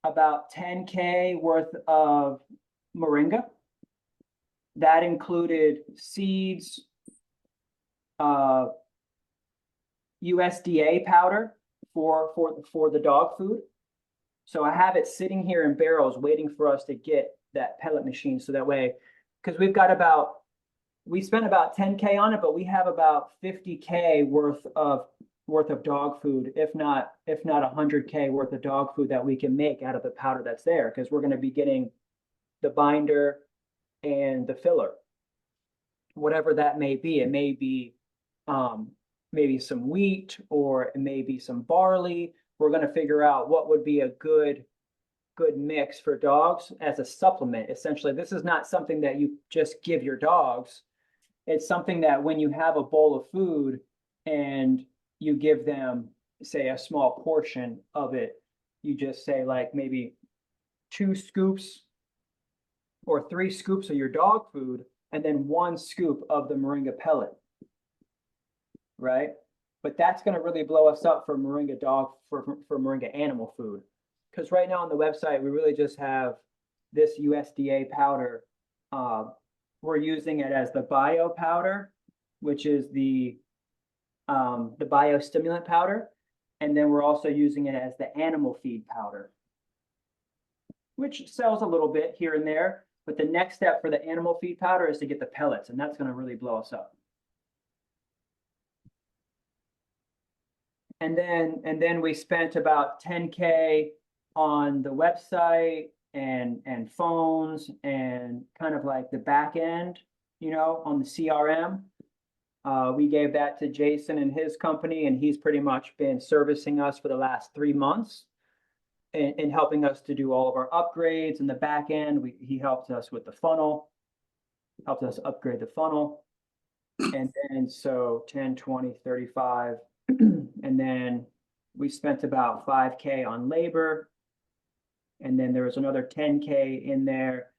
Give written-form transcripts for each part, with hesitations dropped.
about 10K worth of Moringa. That included seeds, USDA powder for the dog food. So I have it sitting here in barrels waiting for us to get that pellet machine. So that way, because we spent about 10K on it, but we have about 50K worth of dog food, if not 100K worth of dog food that we can make out of the powder that's there, because we're going to be getting the binder and the filler, whatever that may be. It may be maybe some wheat, or it may be some barley. We're going to figure out what would be a good mix for dogs as a supplement. Essentially, this is not something that you just give your dogs. It's something that when you have a bowl of food and you give them, say, a small portion of it, you just say like maybe 2 scoops or 3 scoops of your dog food, and then 1 scoop of the Moringa pellet, right? But that's going to really blow us up for Moringa for Moringa animal food. Because right now on the website, we really just have this USDA powder. We're using it as the bio powder, which is the biostimulant powder. And then we're also using it as the animal feed powder, which sells a little bit here and there. But the next step for the animal feed powder is to get the pellets, and that's going to really blow us up. And then we spent about 10K on the website and phones and kind of like the back end, on the CRM. We gave that to Jason and his company, and he's pretty much been servicing us for the last 3 months and helping us to do all of our upgrades in the back end. He helped us with the funnel, helped us upgrade the funnel. And then so 10, 20, 35. And then we spent about 5K on labor. And then there was another 10K in there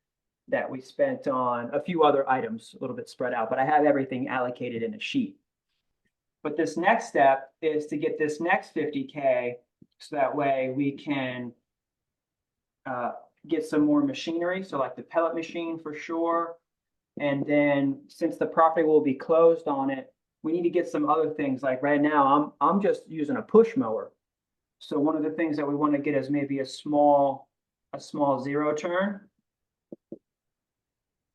that we spent on a few other items, a little bit spread out, but I have everything allocated in a sheet. But this next step is to get this next 50K, so that way we can get some more machinery. So like the pellet machine for sure. And then since the property will be closed on it, we need to get some other things. Like right now, I'm just using a push mower. So one of the things that we want to get is maybe a small 0 turn.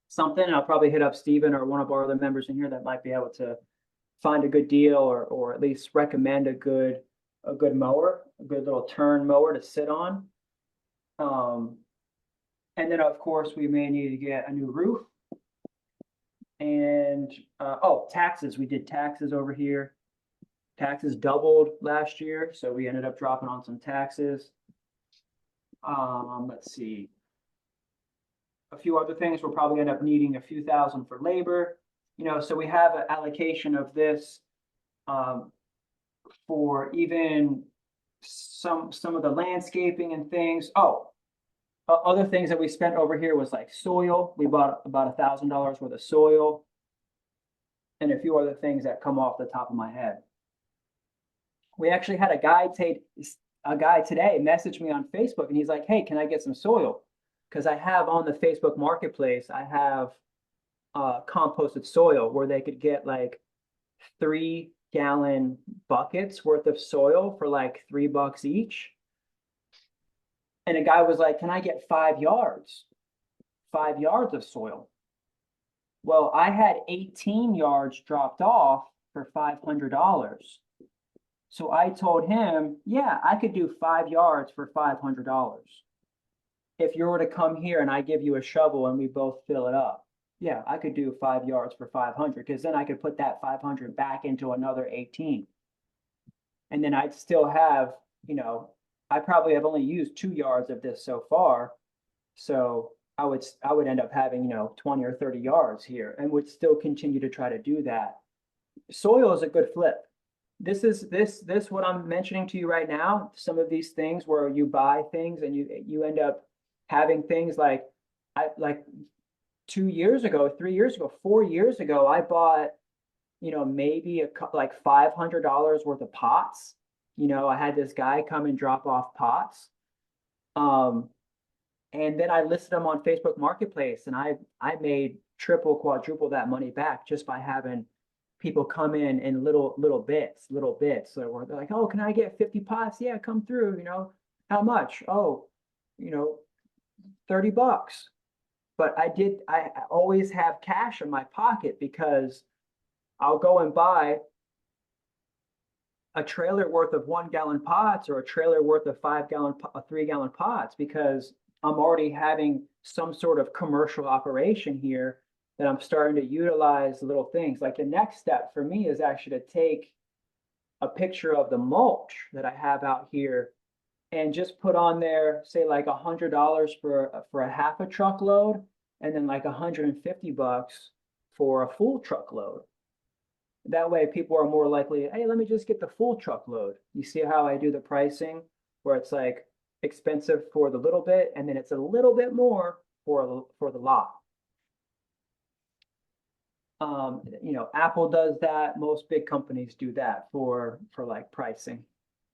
Something. I'll probably hit up Steven or one of our other members in here that might be able to find a good deal, or at least recommend a good mower, a good little turn mower to sit on. And then of course we may need to get a new roof. And taxes. We did taxes over here. Taxes doubled last year, so we ended up dropping on some taxes. Let's see. A few other things, we'll probably end up needing a few thousand for labor. So we have an allocation of this for even some of the landscaping and things. Other things that we spent over here was like soil. We bought about $1,000 worth of soil, and a few other things that come off the top of my head. We actually had a guy today message me on Facebook, and he's like, "Hey, can I get some soil?" Because I have on the Facebook Marketplace, I have composted soil where they could get like 3-gallon buckets worth of soil for like $3 each. And a guy was like, "Can I get 5 yards? 5 yards of soil?" Well, I had 18 yards dropped off for $500. So I told him, yeah, I could do 5 yards for $500. If you were to come here and I give you a shovel and we both fill it up, yeah, I could do 5 yards for 500, because then I could put that 500 back into another 18. And then I'd still have, I probably have only used 2 yards of this so far. So I would end up having, 20 or 30 yards here, and would still continue to try to do that. Soil is a good flip. This what I'm mentioning to you right now. Some of these things where you buy things and you end up having things like 2 years ago, 3 years ago, 4 years ago, I bought, maybe like $500 worth of pots. I had this guy come and drop off pots. Um, and then I listed them on Facebook Marketplace, and I made triple, quadruple that money back just by having people come in little bits. So where they're like, oh, can I get 50 pots? Yeah, come through, how much? Oh, you know, $30. But I always have cash in my pocket because I'll go and buy a trailer worth of 1 gallon pots or a trailer worth of 5 gallon, 3 gallon pots because I'm already having some sort of commercial operation here that I'm starting to utilize little things. Like the next step for me is actually to take a picture of the mulch that I have out here and just put on there, say like $100 for a half a truckload, and then like $150 for a full truckload. That way people are more likely, hey, let me just get the full truckload. You see how I do the pricing where it's like expensive for the little bit and then it's a little bit more for the lot. Apple does that. Most big companies do that for like pricing.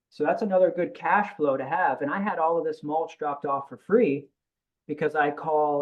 So that's another good cash flow to have. And I had all of this mulch dropped off for free because I called